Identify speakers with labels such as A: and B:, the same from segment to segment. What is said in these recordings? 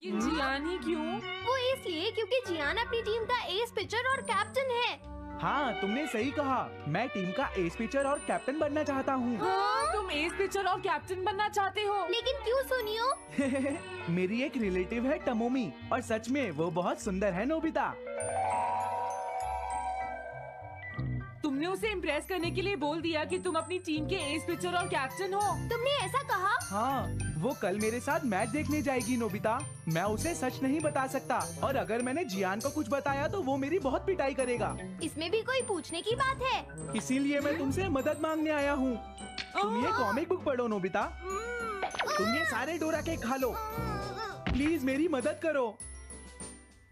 A: जियान ही क्यों?
B: वो इसलिए क्योंकि जियान अपनी टीम का एस पिचर और कैप्टन है।
C: हाँ, तुमने सही कहा। मैं टीम का एस पिचर और कैप्टन बनना चाहता हूँ।
A: हाँ, तुम एस पिचर और कैप्टन बनना चाहते हो?
B: लेकिन क्यों सुनियो?
C: मेरी एक रिलेटिव है टमोमी और सच में वो बहुत सुंदर है नोबिता।
A: तुमने उसे इम्प्रेस करने के लिए बोल दिया कि तुम अपनी टीम के एस पिचर और कैप्टन हो।
B: तुमने ऐसा कहा?
C: हाँ, वो कल मेरे साथ मैच देखने जाएगी नोबिता। मैं उसे सच नहीं बता सकता और अगर मैंने जियान को कुछ बताया तो वो मेरी बहुत पिटाई करेगा।
B: इसमें भी कोई पूछने की बात है?
C: इसीलिए मैं तुमसे मदद मांगने आया हूँ। तुम ये कॉमिक बुक पढ़ो नोबिता। तुम ये सारे डोरा केक खा लो। प्लीज मेरी मदद करो।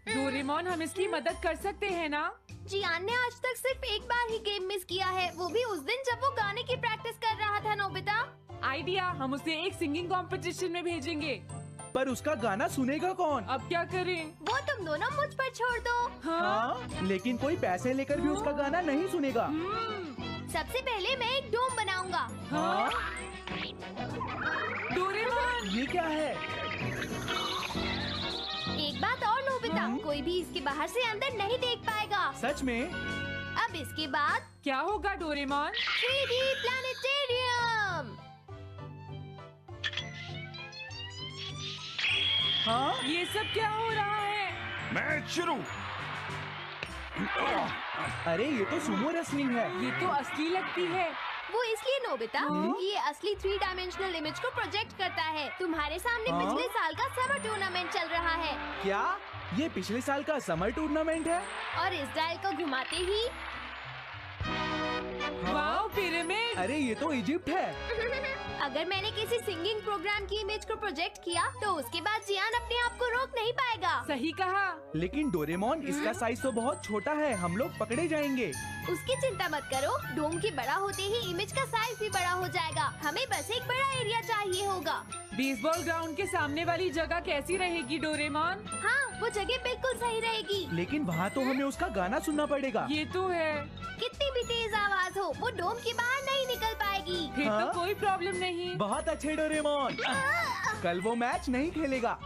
A: डोरेमोन, हम इसकी मदद कर सकते हैं ना?
B: जियान ने आज तक सिर्फ एक बार ही गेम मिस किया है, वो भी उस दिन जब वो गाने की प्रैक्टिस कर रहा था। नोबिता,
A: आइडिया, हम उसे एक सिंगिंग कंपटीशन में भेजेंगे।
C: पर उसका गाना सुनेगा कौन?
A: अब क्या करें?
B: वो तुम दोनों मुझ पर छोड़ दो।
C: हाँ, लेकिन कोई पैसे लेकर भी उसका गाना नहीं सुनेगा।
B: सबसे पहले मैं एक डोम बनाऊंगा।
C: हाँ?
A: डोरेमोन,
C: ये क्या है?
B: एक बात और नोबिता, कोई भी इसके बाहर से अंदर नहीं देख पाएगा।
C: सच में?
B: अब इसके बाद
A: क्या होगा डोरेमोन?
B: 3D planetarium.
C: हाँ?
A: ये सब क्या हो रहा है?
D: मैच शुरू।
C: अरे ये तो सुमो रेसलिंग है।
A: ये तो असली लगती है।
B: वो इसलिए नोबिता, ये असली 3 डायमेंशनल इमेज को प्रोजेक्ट करता है। तुम्हारे सामने
C: हाँ?
B: पिछले साल का समर टूर्नामेंट चल रहा है
C: क्या ये पिछले साल का समर टूर्नामेंट है?
B: और इस डायल को घुमाते ही
A: वाओ, पिरामिड।
C: अरे ये तो इजिप्ट है।
B: अगर मैंने किसी सिंगिंग प्रोग्राम की इमेज को प्रोजेक्ट किया तो उसके बाद जियान अपने आप को रोक नहीं पाएगा।
A: सही कहा।
C: लेकिन डोरेमोन, इसका साइज तो बहुत छोटा है, हम लोग पकड़े जाएंगे।
B: उसकी चिंता मत करो, डोम के बड़ा होते ही इमेज का साइज भी बड़ा हो जाएगा। हमें बस एक बड़ा एरिया चाहिए होगा।
A: बेसबॉल ग्राउंड के सामने वाली जगह कैसी रहेगी डोरेमोन?
B: हाँ, वो जगह बिल्कुल सही रहेगी।
C: लेकिन वहाँ तो हमें उसका गाना सुनना पड़ेगा।
A: ये तो है।
B: कितनी भी तेज आवाज हो, वो डोम के बाहर नहीं निकल पाएगी।
A: फिर
C: हाँ?
A: तो कोई प्रॉब्लम नहीं।
C: बहुत अच्छे डोरेमोन। कल वो मैच नहीं खेलेगा।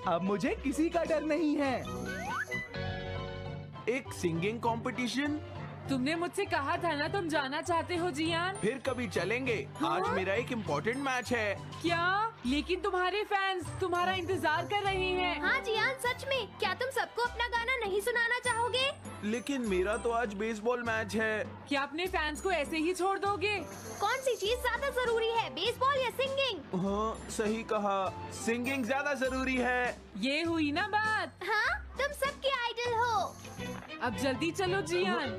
C: अब मुझे किसी का डर नहीं है।
D: एक सिंगिंग कंपटीशन?
A: तुमने मुझसे कहा था ना तुम जाना चाहते हो जियान।
D: फिर कभी चलेंगे। आज मेरा एक इम्पोर्टेंट मैच है।
A: क्या? लेकिन तुम्हारे फैंस तुम्हारा इंतजार कर रहे हैं।
B: हाँ जियान, सच में, क्या तुम सबको अपना गाना नहीं सुनाना चाहोगे?
D: लेकिन मेरा तो आज बेसबॉल मैच है।
A: क्या अपने फैंस को ऐसे ही छोड़ दोगे?
B: कौन सी चीज ज्यादा जरूरी है, बेसबॉल या सिंगिंग?
D: हाँ, सही कहा। सिंगिंग ज्यादा जरूरी है।
A: ये हुई ना बात।
B: हाँ, तुम सबके आइडल हो।
A: अब जल्दी चलो जियान।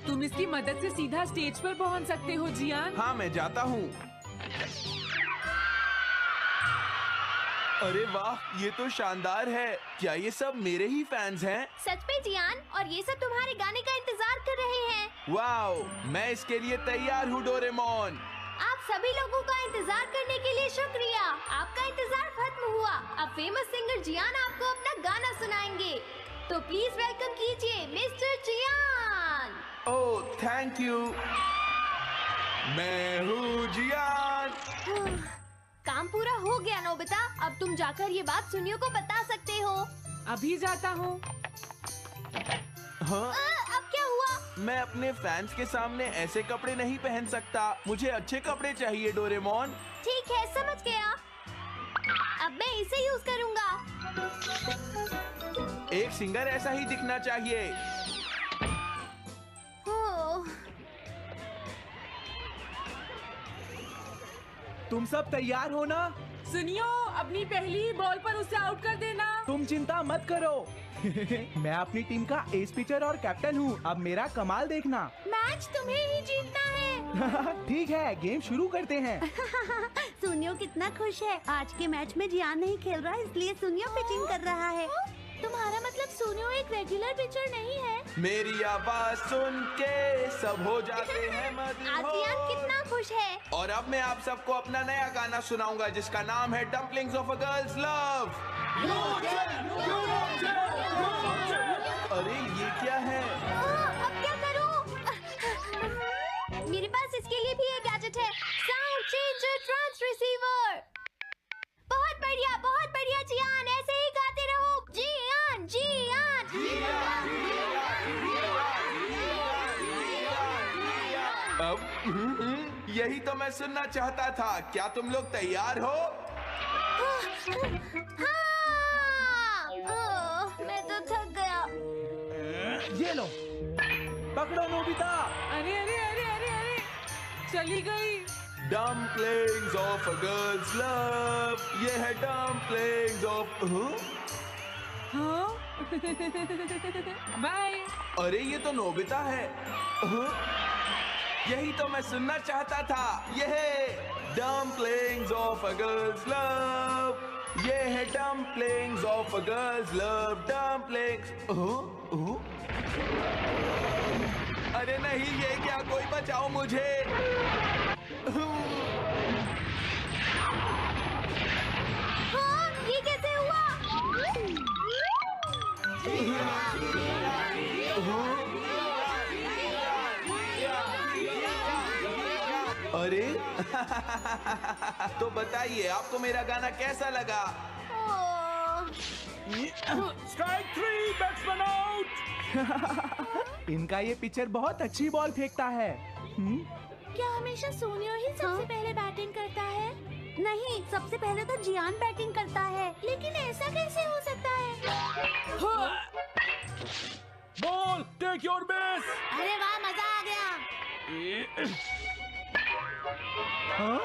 A: तुम इसकी मदद से सीधा स्टेज पर पहुंच सकते हो जियान।
D: हाँ, मैं जाता हूँ। अरे वाह, ये तो शानदार है। क्या ये सब मेरे ही फैंस हैं?
B: सच में जियान, और ये सब तुम्हारे गाने का इंतजार कर रहे हैं।
D: वाओ, मैं इसके लिए तैयार हूँ डोरेमोन।
B: आप सभी लोगों का इंतजार करने के लिए शुक्रिया। आपका इंतजार खत्म हुआ। अब फेमस सिंगर जियान आपको अपना गाना सुनाएंगे। तो प्लीज वेलकम कीजिए mister Jian.
D: Oh, thank you. मैं हूँ जियान।
B: काम पूरा हो गया नोबिता, अब तुम जाकर ये बात सुनियो को बता सकते हो।
A: अभी जाता हूँ।
D: हाँ,
B: अब क्या हुआ?
D: मैं अपने फैंस के सामने ऐसे कपड़े नहीं पहन सकता। मुझे अच्छे कपड़े चाहिए डोरेमोन।
B: ठीक है, समझ गया। अब मैं इसे यूज करूंगा।
D: एक सिंगर ऐसा ही दिखना चाहिए।
B: ओह,
C: तुम सब तैयार हो ना?
A: सुनियो, अपनी पहली बॉल पर उसे आउट कर देना।
C: तुम चिंता मत करो। मैं अपनी टीम का एस पिचर और कैप्टन हूँ। अब मेरा कमाल देखना।
B: मैच तुम्हें ही जीतना है।
C: ठीक है, गेम शुरू करते हैं।
E: सुनियो कितना खुश है। आज के मैच में जियान नहीं खेल रहा, इसलिए सुनियो पिचिंग कर रहा है।
B: तुम्हारा मतलब सुनियो एक रेगुलर पिचर नहीं है?
D: मेरी आवाज सुन के सब हो जाते हैं
B: आज जियान कितना खुश है।
D: और अब मैं आप सबको अपना नया गाना सुनाऊंगा जिसका नाम है dumplings of a girls love. अरे ये क्या है?
B: अब क्या करूं? मेरे पास इसके लिए भी एक गैजेट है, साउंड चेंजर ट्रांस रिसीवर।
D: यही तो मैं सुनना चाहता था। क्या तुम लोग तैयार हो?
B: मैं तो थक गया।
C: ये लो, पकड़ो नोबिता।
A: अरे अरे अरे अरे अरे, चली गई।
D: Dumplings of a girl's love, ये है dumplings of
A: हाँ? बाय।
D: अरे ये तो नोबिता है। यही तो मैं सुनना चाहता था। ये है dumplings of a girl's love, ये है dumplings of a girl's love, dumplings। अरे नहीं, ये क्या? कोई बचाओ मुझे।
B: हाँ, ये कैसे हुआ?
D: अरे तो बताइए, आपको मेरा गाना कैसा लगा?
C: Strike 3, batsman out. इनका ये पिचर बहुत अच्छी बॉल फेंकता है।
E: क्या हमेशा सोनियो ही सबसे पहले बैटिंग करता है? नहीं, सबसे पहले तो जियान बैटिंग करता है। लेकिन ऐसा कैसे हो सकता है?
C: Ball, take your base.
E: अरे वाह, मजा आ गया।
C: हाँ?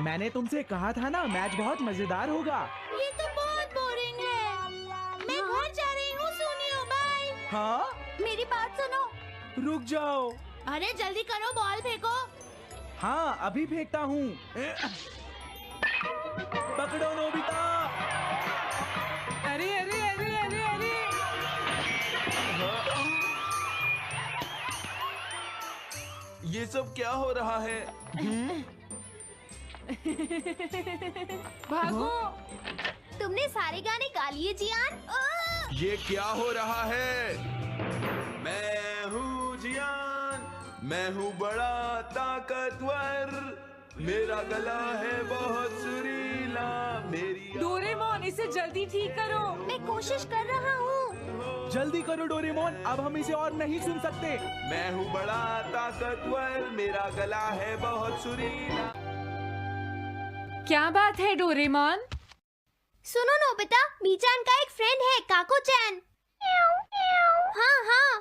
C: मैंने तुमसे कहा था ना, मैच बहुत मजेदार होगा।
E: ये तो बहुत बोरिंग है। मैं घर जा रही हूँ सोनियो, बाय।
C: हाँ?
E: मेरी बात सुनो।
C: रुक जाओ।
E: अरे जल्दी करो, बॉल फेंको।
C: हाँ, अभी फेंकता हूँ। पकड़ो नोबिता।
A: अरे अरे अरे अरे अरे,
D: ये सब क्या हो रहा है?
A: भागो।
B: तुमने सारे गाने गा लिए जियान?
D: ये क्या हो रहा है? मैं हूँ जियान, मैं हूँ बड़ा ताकतवर, मेरा गला है बहुत सुरीला, मेरी
A: डोरेमोन, इसे जल्दी ठीक करो।
B: मैं कोशिश कर रहा हूँ।
C: जल्दी करो डोरेमोन, अब हम इसे और नहीं सुन सकते।
D: मैं हूँ बड़ा ताकतवर, मेरा गला है बहुत सुरीला।
A: क्या बात है डोरेमोन?
B: सुनो नोबिता, मीचान का एक फ्रेंड है, काको-चैन। हाँ हाँ,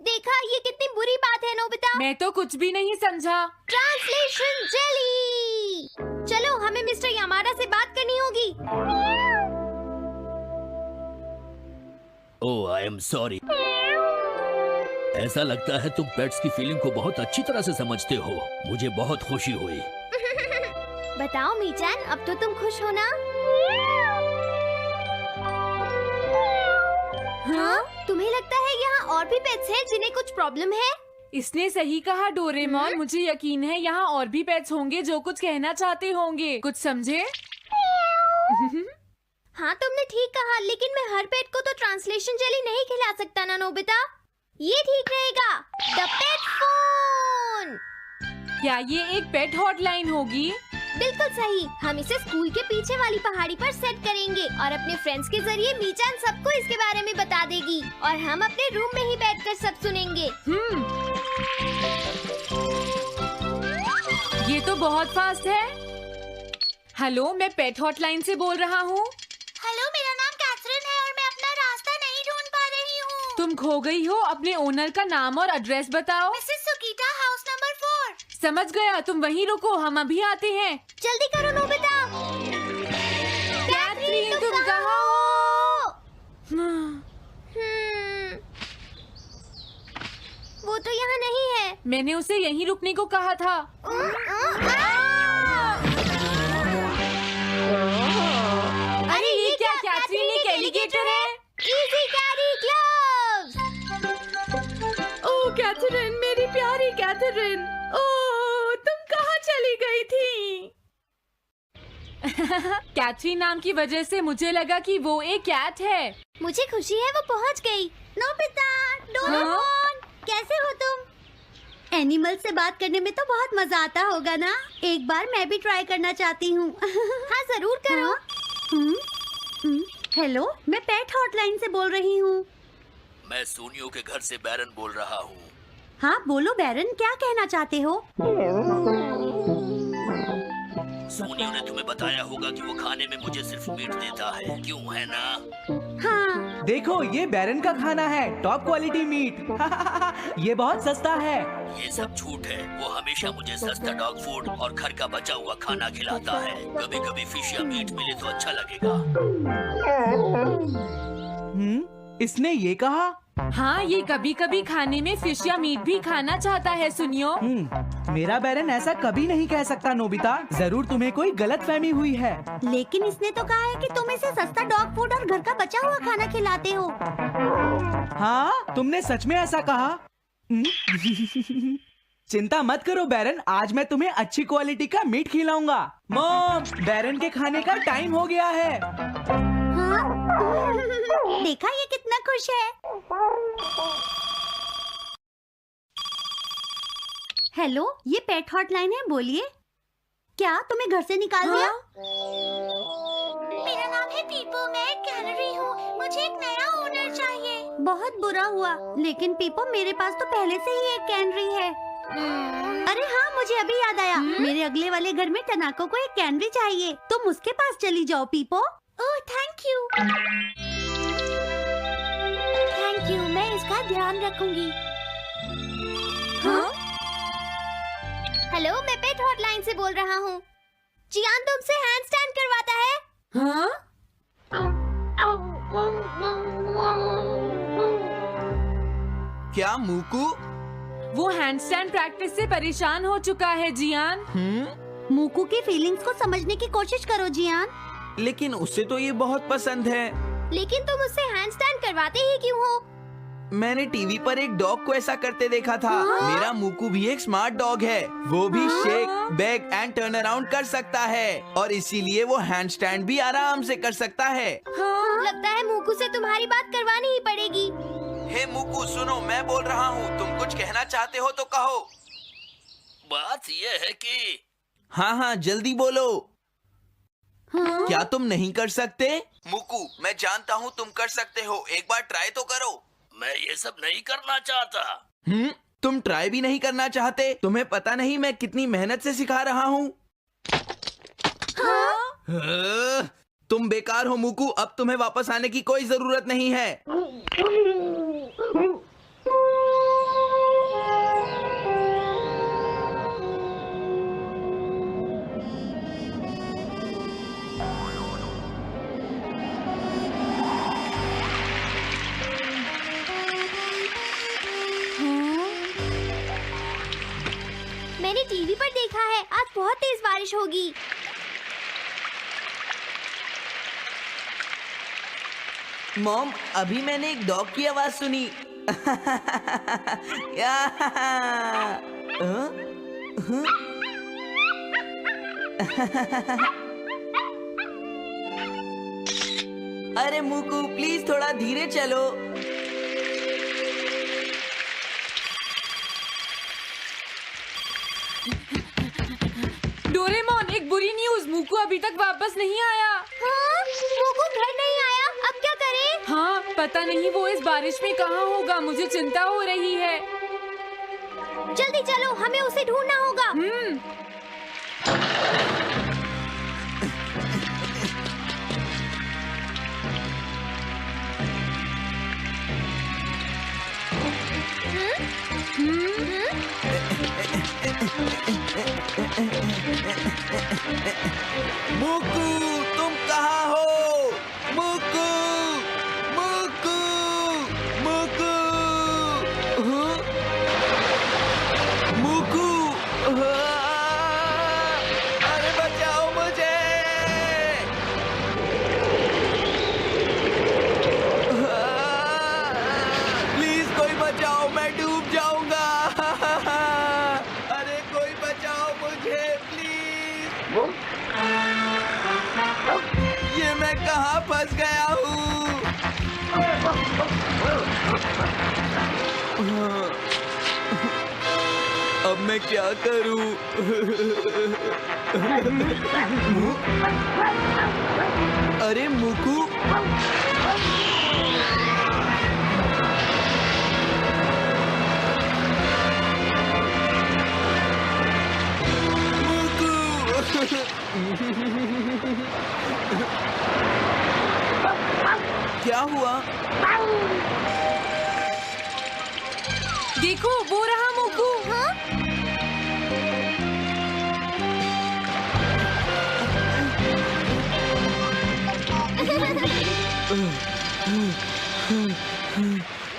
B: देखा, ये कितनी बुरी बात है नोबिता।
A: मैं तो कुछ भी नहीं समझा।
B: Translation jelly. चलो, हमें मिस्टर यामाडा से बात करनी होगी।
F: ओह, आई एम सॉरी। ऐसा लगता है तुम पेट्स की फीलिंग को बहुत अच्छी तरह से समझते हो। मुझे बहुत खुशी हुई।
B: बताओ मीचान, अब तो तुम खुश हो ना? हाँ? तुम्हें लगता है यहाँ और भी पेट्स हैं जिन्हें कुछ प्रॉब्लम है?
A: इसने सही कहा डोरेमोन, मुझे यकीन है यहाँ और भी पेट्स होंगे जो कुछ कहना चाहते होंगे। कुछ समझे?
B: हाँ, तुमने ठीक कहा, लेकिन मैं हर पेट को तो ट्रांसलेशन जेली नहीं खिला सकता ना नोबिता। ये ठीक रहेगा। The pet phone.
A: क्या ये एक पेट हॉटलाइन होगी?
B: बिल्कुल सही। हम इसे स्कूल के पीछे वाली पहाड़ी पर सेट करेंगे और अपने फ्रेंड्स के जरिए मीचान सबको इसके बारे में बता देगी और हम अपने रूम में ही बैठकर सब सुनेंगे।
A: ये तो बहुत फास्ट है। हेलो, मैं पेट हॉटलाइन से बोल रहा हूँ।
E: हेलो, मेरा नाम कैथरीन है और मैं अपना रास्ता नहीं ढूंढ पा रही हूँ।
A: तुम खो गई हो, अपने ओनर का नाम और एड्रेस बताओ।
E: मिसेस सुकीटा, हाउस नंबर 4।
A: समझ गया, तुम वहीं रुको, हम अभी आते हैं।
B: जल्दी करो नोबिता।
A: कैथरीन, तुम कहाँ हो?
B: वो तो यहाँ नहीं है।
A: मैंने उसे यहीं रुकने को कहा था। अरे ये क्या? कैथरीन एक एलिगेटर है।
B: Easy carry gloves.
A: Oh Catherine, मेरी प्यारी कैथरीन, ओह तुम कहाँ चली गई थी? कैथरीन नाम की वजह से मुझे लगा कि वो एक कैट है।
B: मुझे खुशी है वो पहुँच गई।
E: नोबिता, डोरेमोन, कैसे हो तुम? एनिमल से बात करने में तो बहुत मजा आता होगा ना? एक बार मैं भी ट्राई करना चाहती हूँ।
B: हाँ, जरूर करो।
E: हेलो, मैं पेट हॉटलाइन से बोल रही हूँ।
F: मैं सोनियो के घर से बैरन बोल रहा हूँ।
E: हाँ बोलो बैरन, क्या कहना चाहते हो?
F: सोनियो ने तुम्हें बताया होगा कि वो खाने में मुझे सिर्फ मीट देता है, क्यों है ना?
E: हाँ
C: देखो ये बैरन का खाना है, टॉप क्वालिटी मीट। ये बहुत सस्ता है।
F: ये सब झूठ है। वो हमेशा मुझे सस्ता डॉग फूड और घर का बचा हुआ खाना खिलाता है। कभी कभी फिश या मीट मिले तो अच्छा लगेगा।
C: इसने ये कहा?
A: हाँ, ये कभी कभी खाने में फिश या मीट भी खाना चाहता है सुनियो।
C: मेरा बैरन ऐसा कभी नहीं कह सकता नोबिता। जरूर तुम्हें कोई गलतफहमी हुई है।
E: लेकिन इसने तो कहा है कि तुम इसे सस्ता डॉग फूड और घर का बचा हुआ खाना खिलाते हो।
C: हाँ तुमने सच में ऐसा कहा? चिंता मत करो बैरन, आज मैं तुम्हें अच्छी क्वालिटी का मीट खिलाऊंगा। मॉम, बैरन के खाने का टाइम हो गया है।
E: हाँ? देखा ये कितना खुश है। हेलो, ये पेट हॉटलाइन है, बोलिए। क्या तुम्हें घर से निकाल दिया? मेरा नाम है पीपो, मैं एक कैनरी हूँ। मुझे एक नया ओनर चाहिए। बहुत बुरा हुआ, लेकिन पीपो मेरे पास तो पहले से ही एक कैनरी है। अरे हाँ, मुझे अभी याद आया। मेरे अगले वाले घर में टनाको को एक कैनरी चाहिए। तुम उसके पास चली जाओ पीपो। Oh thank you. Thank you, मैं इसका ध्यान रखूंगी। हाँ?
B: हेलो, मैं पेट हॉटलाइन से बोल रहा हूँ। जियान तुमसे हैंडस्टैंड करवाता है।
A: हाँ?
D: क्या मूकू?
A: वो हैंडस्टैंड प्रैक्टिस से परेशान हो चुका है जियान।
E: मूकू की फीलिंग्स को समझने की कोशिश करो जियान।
D: लेकिन उसे तो ये बहुत पसंद है।
B: लेकिन तुम उससे हैंडस्टैंड करवाते ही क्यों हो?
D: मैंने टीवी पर एक डॉग को ऐसा करते देखा था। मेरा मूकू भी एक स्मार्ट डॉग है। वो भी shake, back and turn around कर सकता है और इसीलिए वो हैंडस्टैंड भी आराम से कर सकता है।
B: लगता है मूकू से तुम्हारी बात करवानी ही पड़ेगी।
D: हे मूकू सुनो, मैं बोल रहा हूँ, तुम कुछ कहना चाहते हो तो कहो।
F: बात ये है कि
D: हाँ हाँ जल्दी बोलो। क्या तुम नहीं कर सकते? मूकू, मैं जानता हूँ तुम कर सकते हो, एक बार ट्राई तो करो।
F: मैं ये सब नहीं करना चाहता।
D: तुम ट्राई भी नहीं करना चाहते? तुम्हें पता नहीं मैं कितनी मेहनत से सिखा रहा हूँ। तुम बेकार हो मूकू, अब तुम्हें वापस आने की कोई जरूरत नहीं है।
B: मैंने टीवी पर देखा है, आज बहुत तेज बारिश होगी।
D: मॉम, अभी मैंने एक डॉग की आवाज सुनी। अरे मूकू प्लीज थोड़ा धीरे चलो।
A: डोरेमोन, एक बुरी न्यूज़, मूकू अभी तक वापस नहीं आया।
B: हाँ? मूकू घर नहीं आया, अब क्या करें?
A: हाँ, पता नहीं वो इस बारिश में कहाँ होगा, मुझे चिंता हो रही है।
B: जल्दी चलो, हमें उसे ढूंढना होगा।
D: मूकू तुम कहाँ हो? मूकू, मूकू, मूकू, मूकू, अरे बचाओ मुझे। प्लीज कोई बचाओ, मैं डूब जाऊंगा। अरे कोई बचाओ मुझे प्लीज। ये मैं कहाँ फंस गया हूँ? अब मैं क्या करूँ? अरे मूकू,
G: हुआ?
A: देखो वो रहा मोकू।
B: हाँ?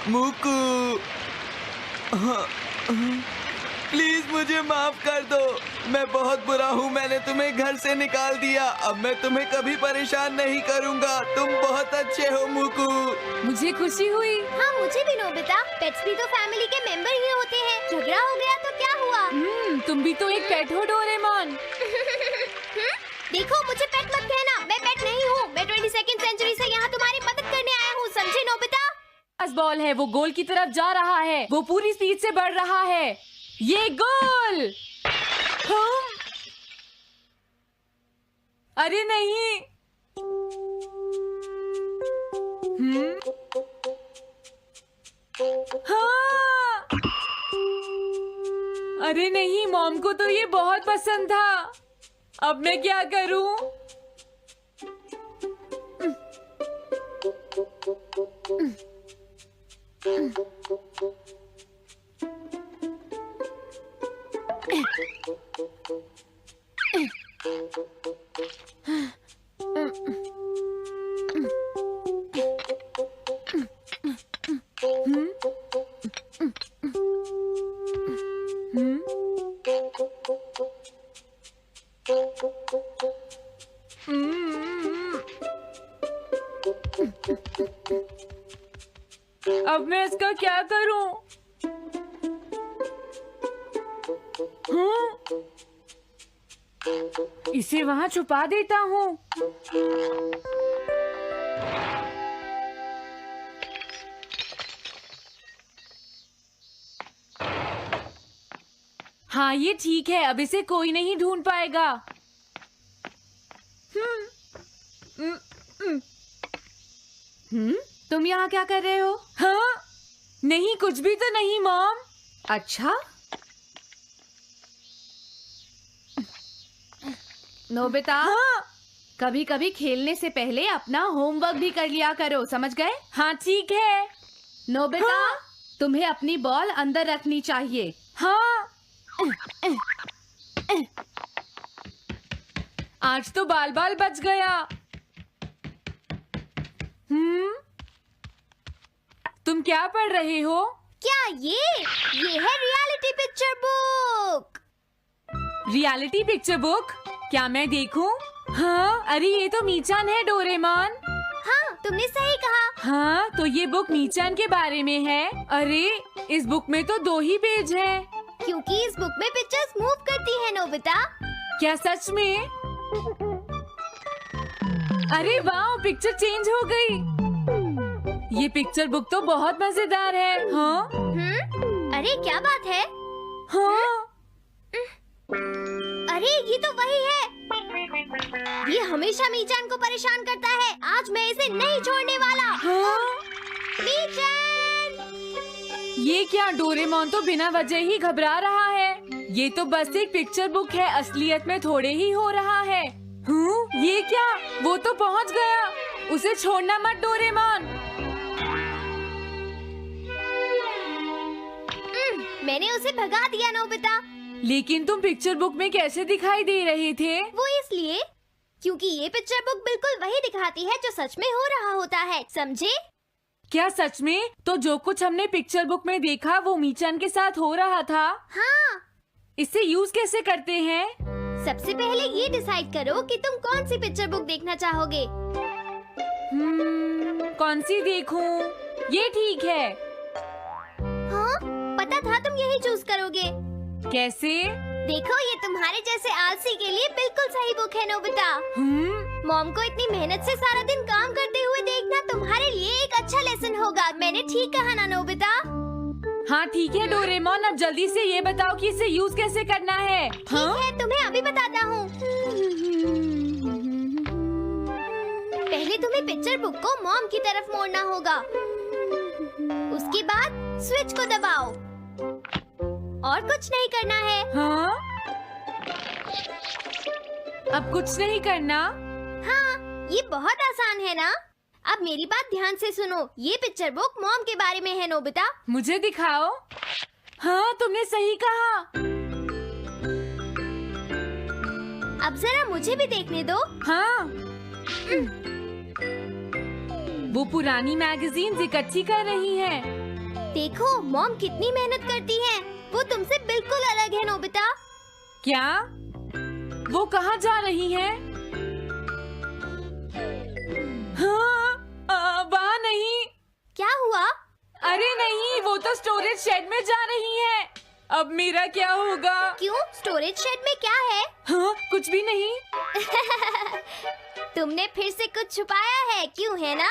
G: मुकू, प्लीज मुझे माफ कर दो। मैं बहुत बुरा हूँ, मैंने तुम्हें घर से निकाल दिया। अब मैं तुम्हें कभी परेशान नहीं करूँगा। तुम बहुत अच्छे हो मुकू।
A: मुझे खुशी हुई।
B: हाँ मुझे भी नोबिता। पेट्स भी तो फैमिली के मेंबर ही होते हैं। झगड़ा हो गया तो क्या हुआ?
A: तुम भी तो एक पेट हो डोरेमोन।
B: देखो मुझे पेट मत कहना, मैं पेट नहीं हूँ। मैं 22वीं सेंचुरी से यहाँ तुम्हारी मदद करने आया हूँ, समझे नोबिता?
A: बॉल है, वो गोल की तरफ जा रहा है। वो पूरी स्पीड से बढ़ रहा है। ये गोल। हाँ? अरे नहीं। हाँ। अरे नहीं, मॉम को तो ये बहुत पसंद था। अब मैं क्या करूं? अब मैं इसका क्या करूं? इसे वहां छुपा देता हूँ। हाँ ये ठीक है, अब इसे कोई नहीं ढूंढ पाएगा। तुम यहाँ क्या कर रहे हो? हाँ नहीं, कुछ भी तो नहीं मॉम। अच्छा नोबिता, हाँ? कभी कभी खेलने से पहले अपना होमवर्क भी कर लिया करो, समझ गए? हाँ ठीक है। नोबिता, हाँ? तुम्हें अपनी बॉल अंदर रखनी चाहिए। हाँ। आज तो बाल बाल बच गया। तुम क्या पढ़ रहे हो?
B: क्या ये है reality picture book.
A: Reality picture book? क्या मैं देखूं? हाँ, अरे ये तो मीचान है डोरेमोन।
B: हाँ तुमने सही कहा।
A: हाँ तो ये बुक मीचान के बारे में है। अरे इस बुक में तो 2 ही पेज है।
B: क्योंकि इस बुक में पिक्चर्स मूव करती है नोबिता।
A: क्या सच में? अरे वाह, पिक्चर चेंज हो गई। ये पिक्चर बुक तो बहुत मजेदार है। हाँ?
B: अरे क्या बात है?
A: हाँ?
B: अरे ये तो वही है। ये हमेशा मीचान को परेशान करता है। आज मैं इसे नहीं छोड़ने वाला।
A: हाँ?
B: मीचान!
A: ये क्या, डोरेमोन तो बिना वजह ही घबरा रहा है। ये तो बस एक पिक्चर बुक है, असलियत में थोड़े ही हो रहा है। ये क्या, वो तो पहुंच गया। उसे छोड़ना मत डोरेमोन।
B: मैंने उसे भगा दिया नोबिता।
A: लेकिन तुम पिक्चर बुक में कैसे दिखाई दे रहे थे?
B: वो इसलिए क्योंकि ये पिक्चर बुक बिल्कुल वही दिखाती है जो सच में हो रहा होता है, समझे?
A: क्या सच में? तो जो कुछ हमने पिक्चर बुक में देखा वो मीचान के साथ हो रहा था?
B: हाँ।
A: इसे यूज कैसे करते हैं?
B: सबसे पहले ये डिसाइड करो कि तुम कौन सी पिक्चर बुक देखना चाहोगे।
A: कौन सी देखूं? ये ठीक है।
B: हाँ, पता था तुम यही चूज करोगे।
A: कैसे?
B: देखो ये तुम्हारे जैसे आलसी के लिए बिल्कुल सही बुक है नोबिता। मॉम को इतनी मेहनत से सारा दिन काम करते हुए देखना तुम्हारे लिए एक अच्छा लेसन होगा। मैंने ठीक कहा ना नोबिता?
A: हाँ ठीक है डोरेमोन, अब जल्दी से ये बताओ कि इसे यूज कैसे करना है।
B: ठीक है, तुम्हें अभी बताता हूँ। पहले तुम्हें पिक्चर बुक को मॉम की तरफ मोड़ना होगा। उसके बाद स्विच को दबाओ। और कुछ नहीं करना है।
A: हाँ? अब कुछ नहीं करना?
B: हाँ, ये बहुत आसान है ना? अब मेरी बात ध्यान से सुनो, ये पिक्चर बुक मॉम के बारे में है नोबिता।
A: मुझे दिखाओ। हाँ, तुमने सही कहा।
B: अब जरा मुझे भी देखने दो।
A: हाँ। वो पुरानी मैगजीन्स इकट्ठी कर रही है।
B: देखो मॉम कितनी मेहनत करती है। वो तुमसे बिल्कुल अलग है नोबिता।
A: क्या? वो कहाँ जा रही है? हाँ, वहाँ नहीं।
B: क्या हुआ?
A: अरे नहीं, वो तो स्टोरेज शेड में जा रही है। अब मेरा क्या होगा?
B: क्यों? स्टोरेज शेड में क्या है?
A: हाँ, कुछ भी नहीं।
B: तुमने फिर से कुछ छुपाया है, क्यों है ना?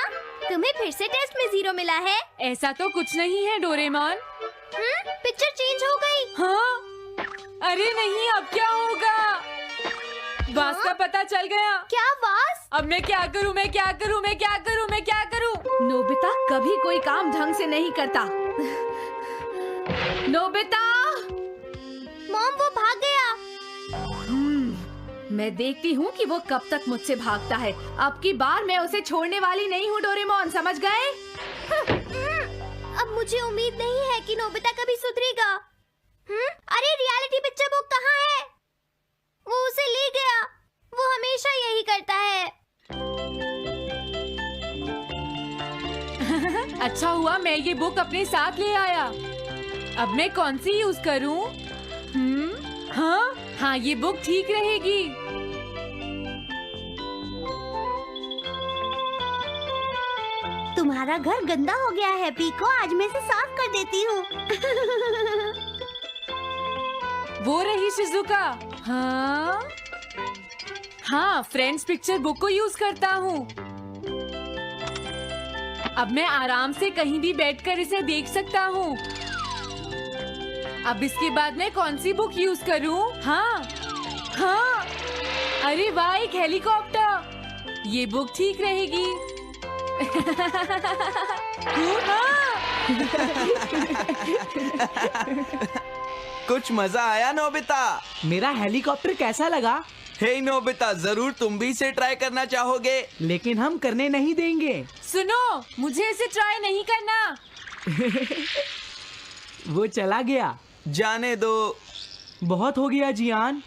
B: तुम्हें फिर से टेस्ट में 0 मिला है।
A: ऐसा तो कुछ नहीं है डोरेमोन।
B: पिक्चर चेंज हो गई।
A: हाँ? अरे नहीं, अब क्या होगा? वास का पता चल गया।
B: क्या वास?
A: अब मैं क्या करूँ? मैं क्या करूँ? मैं क्या करूँ? मैं क्या करूँ? नोबिता कभी कोई काम ढंग से नहीं करता। नोबिता!
B: मॉम वो भाग गया।
A: मैं देखती हूँ कि वो कब तक मुझसे भागता है। अब की बार मैं उसे छोड़ने वाली नहीं हूँ डोरेमोन, समझ गए?
B: अब मुझे उम्मीद नहीं है कि नोबिता कभी सुधरेगा। अरे रियलिटी पिक्चर बुक कहाँ है? वो उसे ले गया। वो हमेशा यही करता है।
A: अच्छा हुआ मैं ये बुक अपने साथ ले आया। अब मैं कौन सी यूज करूँ? हाँ, ये बुक ठीक रहेगी।
E: तुम्हारा घर गंदा हो गया है पीको, आज मैं इसे साफ कर देती हूँ।
A: वो रही शिजुका। हाँ, फ्रेंड्स पिक्चर बुक को यूज करता हूँ। अब मैं आराम से कहीं भी बैठकर इसे देख सकता हूँ। अब इसके बाद मैं कौन सी बुक यूज करूँ? हाँ, अरे वाह, एक हेलीकॉप्टर। ये बुक ठीक रहेगी।
G: कुछ मजा आया नोबिता?
C: मेरा हेलीकॉप्टर कैसा लगा?
G: हे नोबिता, जरूर तुम भी इसे ट्राई करना चाहोगे।
C: लेकिन हम करने नहीं देंगे।
A: सुनो, मुझे इसे ट्राई नहीं करना।
C: वो चला गया।
G: जाने दो।
C: बहुत हो गया जियान,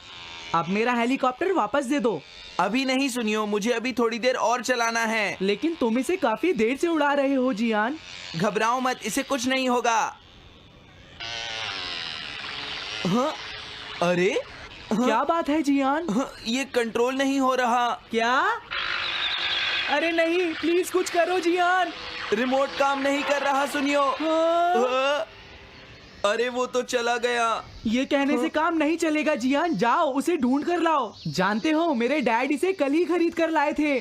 C: अब मेरा हेलीकॉप्टर वापस दे दो।
G: अभी नहीं सुनियो, मुझे अभी थोड़ी देर और चलाना है।
C: लेकिन तुम इसे काफी देर से उड़ा रहे हो जियान।
G: घबराओ मत, इसे कुछ नहीं होगा। हाँ? अरे
C: क्या बात है जियान?
G: ये कंट्रोल नहीं हो रहा।
C: क्या? अरे नहीं, प्लीज कुछ करो जियान।
G: रिमोट काम नहीं कर रहा, सुनियो।
C: हाँ।
G: अरे वो तो चला गया।
C: ये कहने से काम नहीं चलेगा जियान, जाओ उसे ढूंढ कर लाओ। जानते हो मेरे डैड इसे कल ही खरीद कर लाए थे।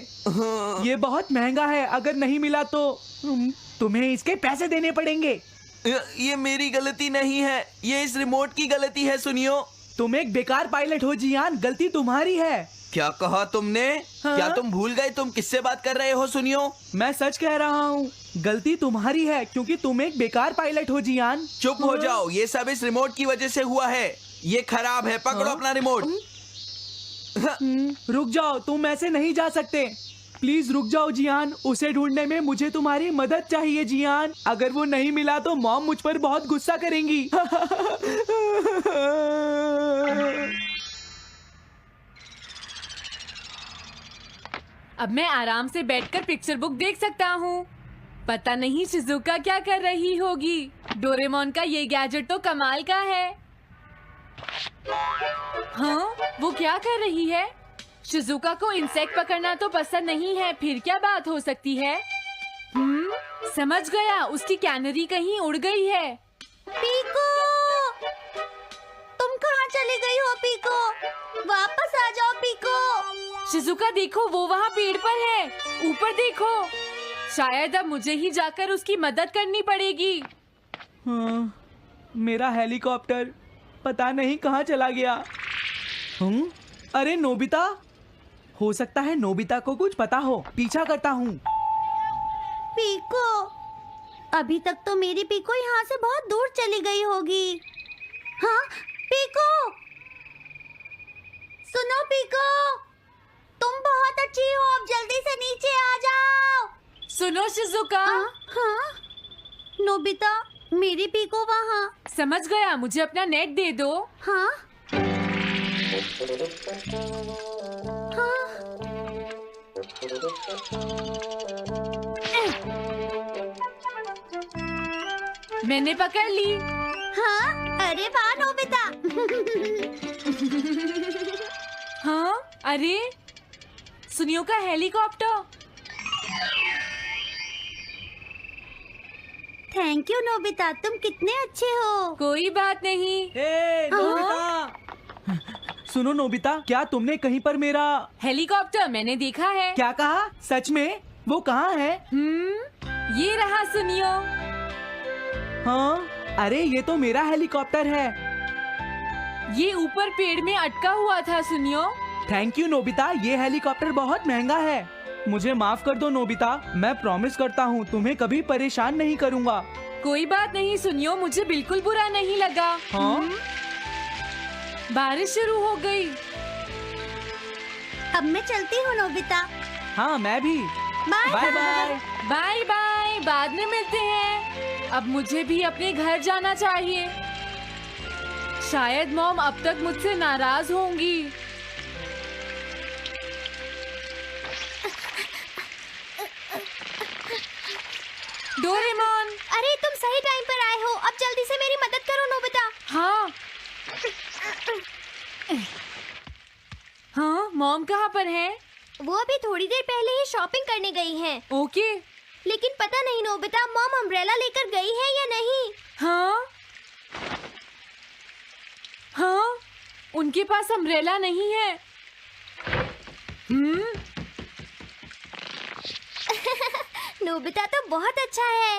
C: ये बहुत महंगा है, अगर नहीं मिला तो तुम्हें इसके पैसे देने पड़ेंगे।
G: ये मेरी गलती नहीं है, ये इस रिमोट की गलती है, सुनियो।
C: तुम एक बेकार पायलट हो जियान, गलती तुम्हारी है।
G: क्या कहा तुमने?
C: हाँ?
G: क्या तुम भूल गए तुम किससे बात कर रहे हो? सुनियो,
C: मैं सच कह रहा हूँ, गलती तुम्हारी है क्योंकि तुम एक बेकार पायलट हो जियान।
G: चुप हो जाओ, ये सब इस रिमोट की वजह से हुआ है। ये खराब है, पकड़ो अपना रिमोट।
C: रुक जाओ, तुम ऐसे नहीं जा सकते। प्लीज रुक जाओ जियान, उसे ढूंढने में मुझे तुम्हारी मदद चाहिए जियान। अगर वो नहीं मिला तो मॉम मुझ पर बहुत गुस्सा करेंगी।
A: अब मैं आराम से बैठकर पिक्चर बुक देख सकता हूँ। पता नहीं शिजुका क्या कर रही होगी। डोरेमोन का ये गैजेट तो कमाल का है। हाँ, वो क्या कर रही है? शिजुका को इंसेक्ट पकड़ना तो पसंद नहीं है, फिर क्या बात हो सकती है? समझ गया, उसकी कैनरी कहीं उड़ गई है।
E: पीको, तुम कहाँ चली गई हो पीको? वापस आ जाओ पीको।
A: शिजुका देखो, वो वहाँ पेड़ पर है। ऊपर देखो, शायद अब मुझे ही जाकर उसकी मदद करनी पड़ेगी।
C: हाँ, मेरा हेलीकॉप्टर पता नहीं कहाँ चला गया। अरे नोबिता, हो सकता है नोबिता को कुछ पता हो, पीछा करता हूँ।
E: पीको, अभी तक तो मेरी पीको यहाँ से बहुत दूर चली गई होगी। हाँ पीको, सुनो पीको, तुम बहुत अच्छी हो, अब जल्दी से नीचे आ जाओ।
A: सुनो शिजुका,
E: हाँ नोबिता, मेरी पीको वहाँ।
A: समझ गया, मुझे अपना नेट दे दो।
E: हाँ हाँ
A: मैंने पकड़ ली।
E: हाँ, अरे वाह नोबिता।
A: हाँ, अरे सुनियो का हेलीकॉप्टर।
E: थैंक यू नोबिता, तुम कितने अच्छे हो।
A: कोई बात नहीं।
C: नोबिता, सुनो नोबिता, क्या तुमने कहीं पर मेरा
A: हेलीकॉप्टर मैंने देखा है।
C: क्या कहा? सच में? वो कहाँ है?
A: ये रहा सुनियो।
C: हाँ, अरे ये तो मेरा हेलीकॉप्टर है।
A: ये ऊपर पेड़ में अटका हुआ था सुनियो।
C: थैंक यू नोबिता, ये हेलीकॉप्टर बहुत महंगा है। मुझे माफ कर दो नोबिता, मैं प्रॉमिस करता हूँ तुम्हें कभी परेशान नहीं करूँगा।
A: कोई बात नहीं सुनियो, मुझे बिल्कुल बुरा नहीं लगा।
C: हाँ?
A: बारिश शुरू हो गई।
E: अब मैं चलती हूँ नोबिता।
C: हाँ, मैं भी।
E: Bye
C: bye bye.
A: Bye bye, बाद में मिलते हैं। अब मुझे भी अपने घर जाना चाहिए। शायद मॉम अब तक मुझसे नाराज होंगी। डोरेमोन।
B: अरे तुम सही टाइम पर आए हो, अब जल्दी से मेरी मदद करो नोबिता।
A: हाँ हाँ, मॉम कहाँ पर है?
B: वो अभी थोड़ी देर पहले ही शॉपिंग करने गई हैं।
A: ओके।
B: लेकिन पता नहीं नोबिता, मॉम अम्ब्रेला लेकर गई है या नहीं।
A: हाँ हाँ, उनके पास अम्ब्रेला नहीं है।
B: नोबिता तो बहुत अच्छा है।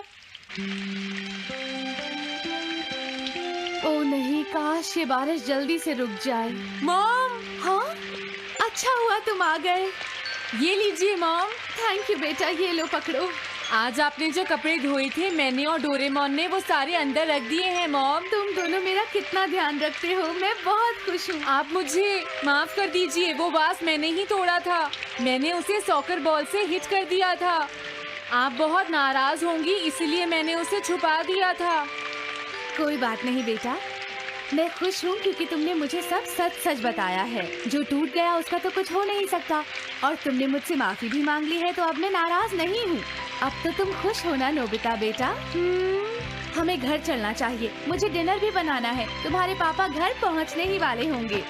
A: ओ नहीं, काश ये बारिश जल्दी से रुक जाए। मॉम। हाँ, अच्छा हुआ तुम आ गए। ये लीजिए मॉम। थैंक यू बेटा, ये लो पकड़ो। आज आपने जो कपड़े धोए थे, मैंने और डोरेमोन ने वो सारे अंदर रख दिए हैं मॉम। तुम दोनों मेरा कितना ध्यान रखते हो, मैं बहुत खुश हूँ। आप मुझे माफ कर दीजिए, वो वास मैंने ही तोड़ा था। मैंने उसे सॉकर बॉल से हिट कर दिया था। आप बहुत नाराज होंगी, इसलिए मैंने उसे छुपा दिया था। कोई बात नहीं बेटा, मैं खुश हूँ क्योंकि तुमने मुझे सब सच सच बताया है। जो टूट गया उसका तो कुछ हो नहीं सकता, और तुमने मुझसे माफी भी मांग ली है, तो अब मैं नाराज नहीं हूँ। अब तो तुम खुश हो ना नोबिता बेटा? हमें घर चलना चाहिए, मुझे डिनर भी बनाना है। तुम्हारे पापा घर पहुँचने ही वाले होंगे।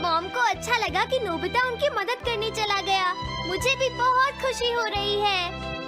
B: मॉम को अच्छा लगा कि नोबिता उनकी मदद करने चला गया। मुझे भी बहुत खुशी हो रही है।